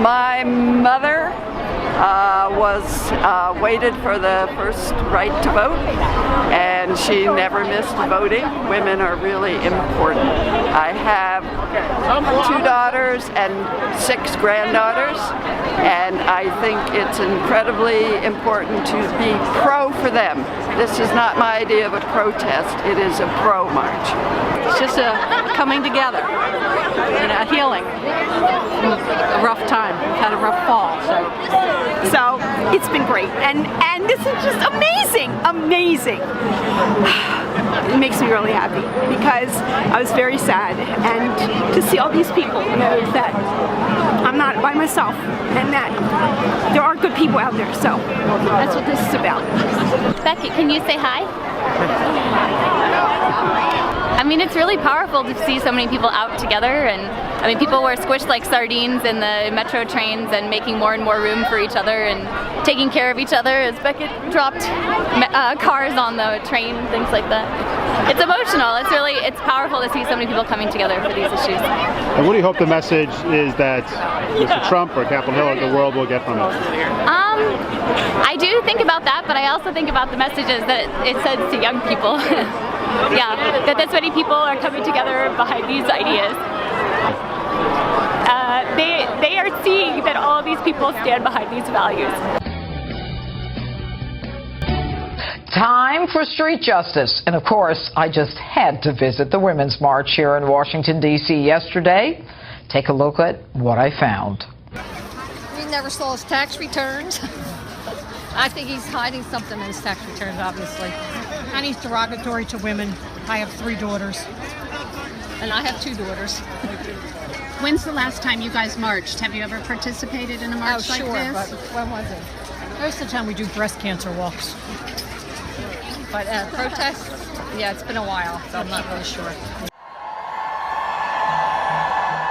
My mother waited for the first right to vote, and she never missed voting. Women are really important. I have 2 daughters and 6 granddaughters, and I think it's incredibly important to be pro for them. This is not my idea of a protest, it is a pro march. It's just a coming together and a healing. A rough time. We've had a rough fall, So it's been great, and this is just amazing. It makes me really happy because I was very sad, and to see all these people know that I'm not by myself and that there are good people out there. So that's what this is about. Becky, can you say hi? I mean, it's really powerful to see so many people out together, and I mean, people were squished like sardines in the metro trains and making more and more room for each other and taking care of each other as Beckett dropped cars on the train, things like that. It's emotional. It's powerful to see so many people coming together for these issues. And what do you hope the message is that Mr. Trump or Capitol Hill or the world will get from it? I do think about that, but I also think about the messages that it sends to young people. Yeah, that many people are coming together behind these ideas. They are seeing that all of these people stand behind these values. Time for street justice. And of course, I just had to visit the Women's March here in Washington, D.C. yesterday. Take a look at what I found. We never saw his tax returns. I think he's hiding something in his tax returns, obviously. And he's derogatory to women. I have 3 daughters. And I have 2 daughters. When's the last time you guys marched? Have you ever participated in a march like this? But when was it? Most of the time we do breast cancer walks. But protests, yeah, it's been a while, so I'm not really sure.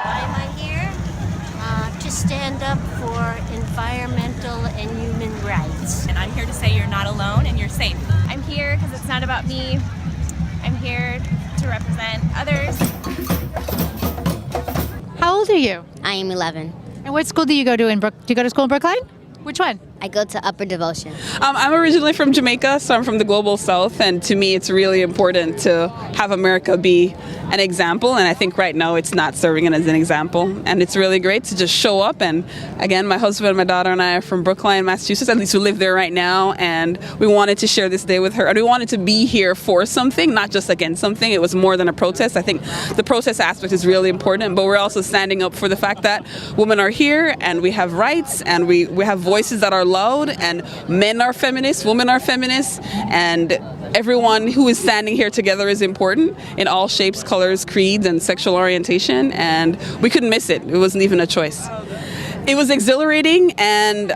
Why am I here? To stand up for environmental and human rights. And I'm here to say you're not alone and you're safe. I'm here because it's not about me. I'm here to represent others. How old are you? I am 11. And what school do you go to do you go to school in Brookline? Which one? I go to Upper Devotion. I'm originally from Jamaica, so I'm from the global south, and to me it's really important to have America be an example, and I think right now it's not serving it as an example, and it's really great to just show up. And again, my husband, my daughter, and I are from Brookline, Massachusetts, at least we live there right now, and we wanted to share this day with her, and we wanted to be here for something, not just against something. It was more than a protest. I think the protest aspect is really important, but we're also standing up for the fact that women are here, and we have rights, and we have voices that are loud, and men are feminists, women are feminists, and everyone who is standing here together is important in all shapes, colors, creeds, and sexual orientation, and we couldn't miss it. It wasn't even a choice. It was exhilarating, and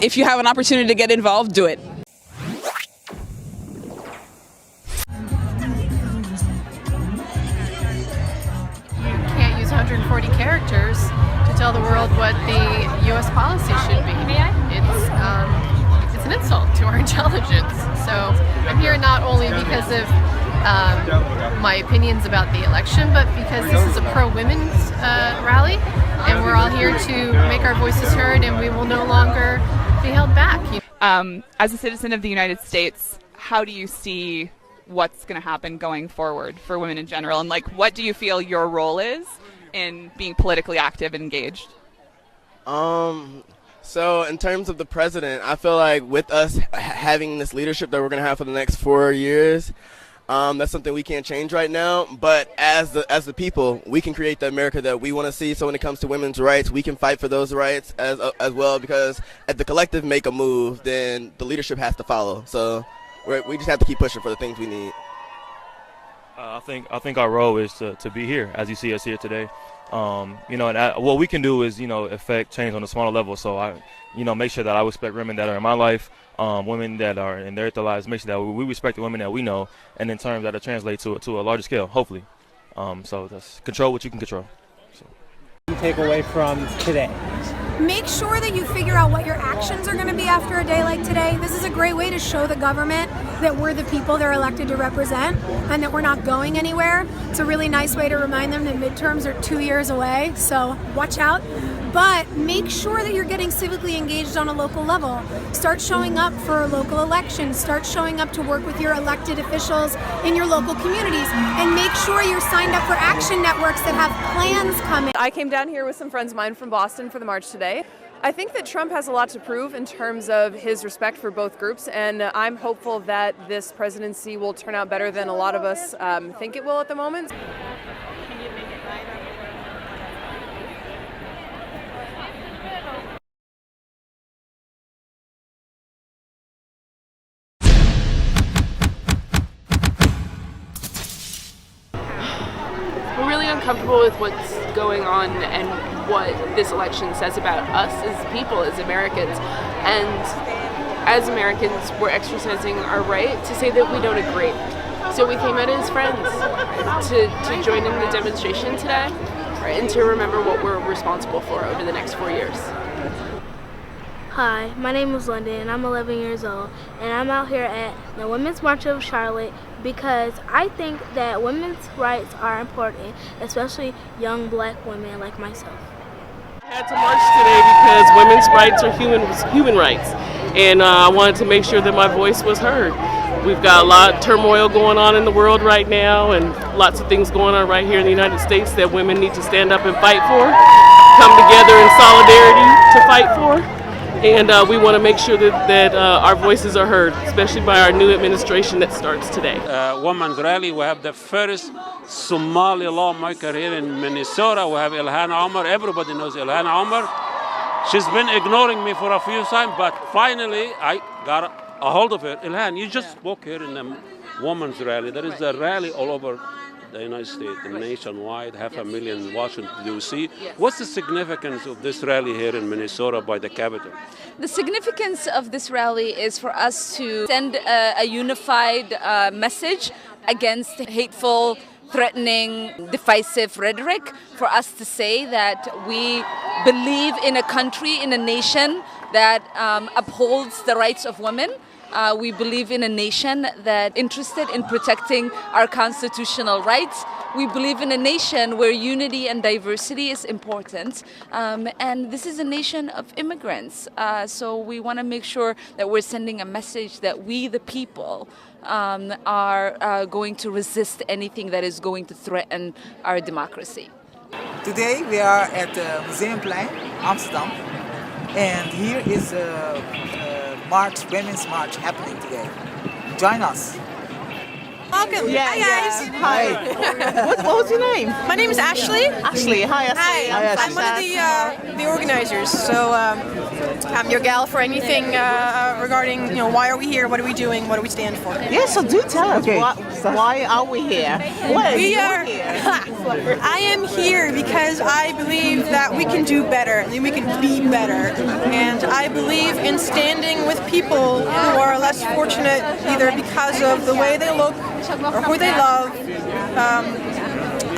if you have an opportunity to get involved, do it. You can't use 140 characters to tell the world what the U.S. policy should be. It's an insult to our intelligence. So I'm here not only because of my opinions about the election, but because this is a pro-women's rally, and we're all here to make our voices heard, and we will no longer be held back. As a citizen of the United States, how do you see what's going to happen going forward for women in general, and what do you feel your role is in being politically active and engaged? So in terms of the president, I feel like with us having this leadership that we're going to have for the next 4 years, that's something we can't change right now. But as the people, we can create the America that we want to see. So when it comes to women's rights, we can fight for those rights as well, because if the collective make a move, then the leadership has to follow. So we just have to keep pushing for the things we need. I think our role is to be here, as you see us here today. And what we can do is, affect change on a smaller level. So I, make sure that I respect women that are in my life, women that are in their lives, make sure that we respect the women that we know, and in terms that translate to a larger scale, hopefully. So that's control what you can control. So. Take away from today. make sure that you figure out what your actions are going to be after a day like today. This is a great way to show the government that we're the people they're elected to represent and that we're not going anywhere. It's a really nice way to remind them that midterms are 2 years away, so watch out. But make sure that you're getting civically engaged on a local level. Start showing up for local elections. Start showing up to work with your elected officials in your local communities. And make sure you're signed up for action networks that have plans coming. I came down here with some friends of mine from Boston for the march today. I think that Trump has a lot to prove in terms of his respect for both groups, and I'm hopeful that this presidency will turn out better than a lot of us think it will at the moment. We're really uncomfortable with what's going on and what this election says about us as people, as Americans. And as Americans, we're exercising our right to say that we don't agree. So we came out as friends to join in the demonstration today and to remember what we're responsible for over the next 4 years. Hi, my name is London and I'm 11 years old, and I'm out here at the Women's March of Charlotte because I think that women's rights are important, especially young black women like myself. I had to march today because women's rights are human rights, and I wanted to make sure that my voice was heard. We've got a lot of turmoil going on in the world right now, and lots of things going on right here in the United States that women need to stand up and fight for, come together in solidarity to fight for. And we want to make sure that our voices are heard, especially by our new administration that starts today. Women's rally, we have the first Somali lawmaker here in Minnesota. We have Ilhan Omar. Everybody knows Ilhan Omar. She's been ignoring me for a few times, but finally I got a hold of her. Ilhan, you just spoke here in the women's rally. There is a rally all over the United States, nationwide, 500,000 in Washington, D.C. What's the significance of this rally here in Minnesota by the Capitol? The significance of this rally is for us to send a unified message against hateful, threatening, divisive rhetoric, for us to say that we believe in a country, in a nation that upholds the rights of women. We believe in a nation that is interested in protecting our constitutional rights. We believe in a nation where unity and diversity is important. And this is a nation of immigrants. So we want to make sure that we're sending a message that we, the people, are going to resist anything that is going to threaten our democracy. Today we are at the Museumplein, Amsterdam. And here is March, Women's March happening today. Join us. Welcome. Hi guys. Hi. What was your name? My name is Ashley. Ashley. Hi, Ashley. Hi. I'm one of the organizers. So I'm your gal for anything regarding why are we here? What are we doing? What do we stand for? Yeah, so do tell us. Why are we here? We are here. I am here because I believe that we can do better and we can be better. And I believe in standing with people who are less fortunate either because of the way they look or who they love.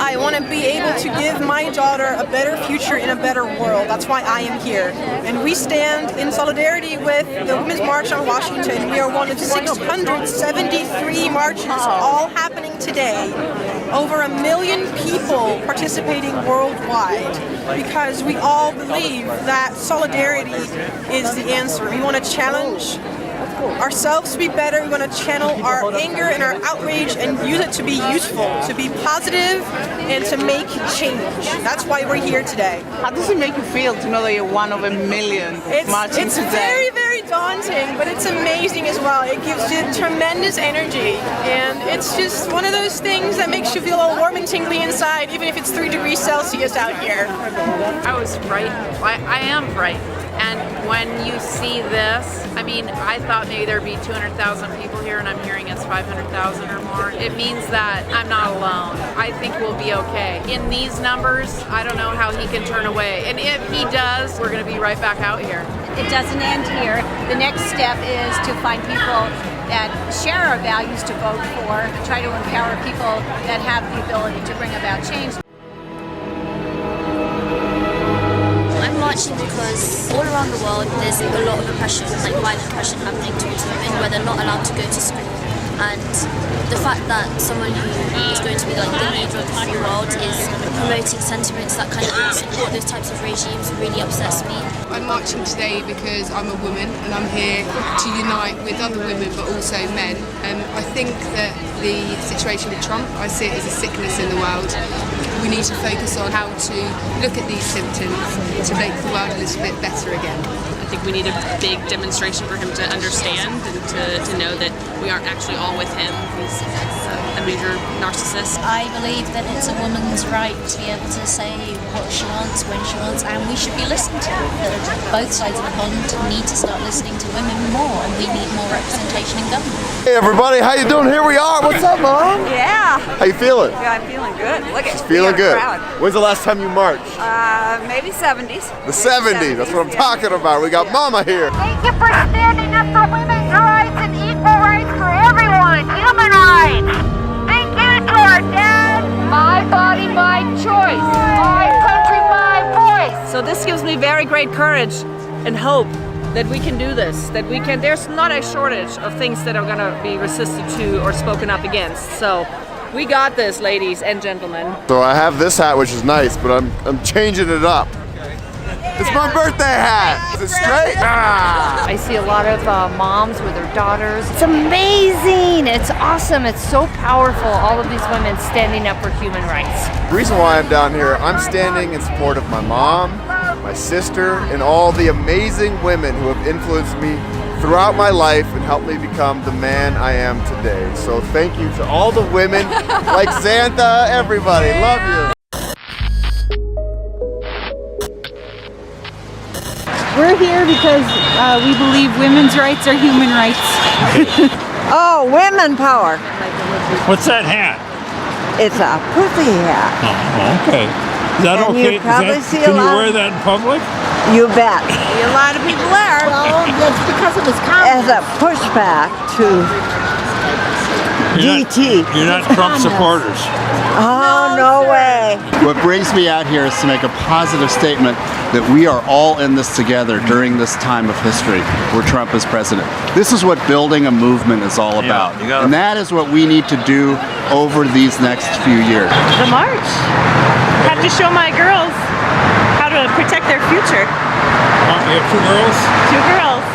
I want to be able to give my daughter a better future in a better world. That's why I am here. And we stand in solidarity with the Women's March on Washington. We are one of 673 marches all happening today. Over 1 million people participating worldwide because we all believe that solidarity is the answer. We want to challenge ourselves to be better. We want to channel our anger and our outrage and use it to be useful, to be positive, and to make change. That's why we're here today. How does it make you feel to know that you're one of 1 million marching it's today? It's very, very daunting, but it's amazing as well. It gives you tremendous energy, and it's just one of those things that makes you feel all warm and tingly inside, even if it's 3 degrees Celsius out here. I was frightened. I am frightened. And when you see this, I mean, I thought maybe there'd be 200,000 people here, and I'm hearing it's 500,000 or more. It means that I'm not alone. I think we'll be okay. In these numbers, I don't know how he can turn away. And if he does, we're going to be right back out here. It doesn't end here. The next step is to find people that share our values to vote for, try to empower people that have the ability to bring about change. I'm especially because all around the world there's a lot of oppression, like violent oppression happening towards women where they're not allowed to go to school. And the fact that someone who is going to be like the leader of the free world is promoting sentiments that kind of support those types of regimes really upsets me. I'm marching today because I'm a woman and I'm here to unite with other women but also men. I think that the situation with Trump, I see it as a sickness in the world. We need to focus on how to look at these symptoms to make the world a little bit better again. I think we need a big demonstration for him to understand and to know that we aren't actually all with him. He's a major narcissist. I believe that it's a woman's right to be able to say what she wants, when she wants, and we should be listened to. That both sides of the pond need to start listening to women more, and we need more representation in government. Hey everybody, how you doing? Here we are. What's up, Mom? Yeah. How you feeling? Yeah, I'm feeling good. Look at Feeling good. Crowd. When's the last time you marched? Maybe 70s. The 70s. That's what I'm talking about. We got Mama here. Thank you for standing up for women's rights and equal rights for everyone. Human rights. Thank you to our dad. My body, my choice. My country, my voice. So this gives me very great courage and hope that we can do this, that we can, there's not a shortage of things that are gonna be resisted to or spoken up against. So we got this, ladies and gentlemen. So I have this hat, which is nice, but I'm changing it up. It's my birthday hat. Is it straight? Ah. I see a lot of moms with their daughters. It's amazing. It's awesome. It's so powerful. All of these women standing up for human rights. The reason why I'm down here, I'm standing in support of my mom, my sister, and all the amazing women who have influenced me throughout my life and helped me become the man I am today. So thank you to all the women, like Xantha, everybody. Love you. We're here because we believe women's rights are human rights. Oh, women power. What's that hat? It's a pussy hat. Oh, okay. Is that And okay? you probably see a Can you lot wear of- that in public? You bet. A lot of people are. Well, that's because of his comments. As a pushback to DT. You're not Trump supporters. Oh, no way. What brings me out here is to make a positive statement that we are all in this together during this time of history where Trump is president. This is what building a movement is all about. And that is what we need to do over these next few years. The march. Have to show my girls how to protect their future. You have two girls? Two girls.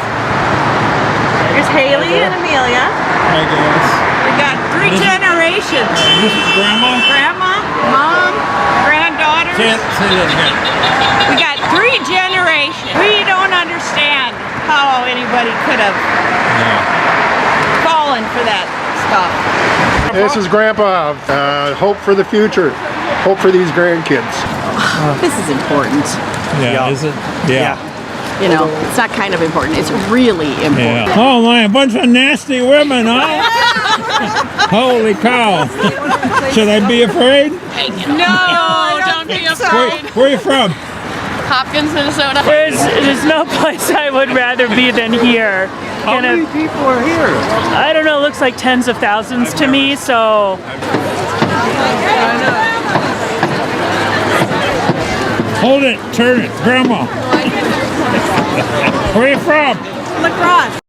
There's Haley and Amelia. Hi guys. We got three generations. This is Grandma? Grandma, Mom, granddaughters. Say that again. We got three generations. We don't understand how anybody could have fallen for that stuff. This is Grandpa. Hope for the future. Hope for these grandkids. This is important. Yeah, is it? Yeah. You know, it's not kind of important. It's really important. Yeah. Oh my, a bunch of nasty women, huh? Holy cow. Should I be afraid? No, don't be afraid. Where are you from? Hopkins, Minnesota. There's no place I would rather be than here. How many people are here? I don't know, it looks like tens of thousands to me, so. Hold it, turn it, Grandma. Where are you from? Lacrosse.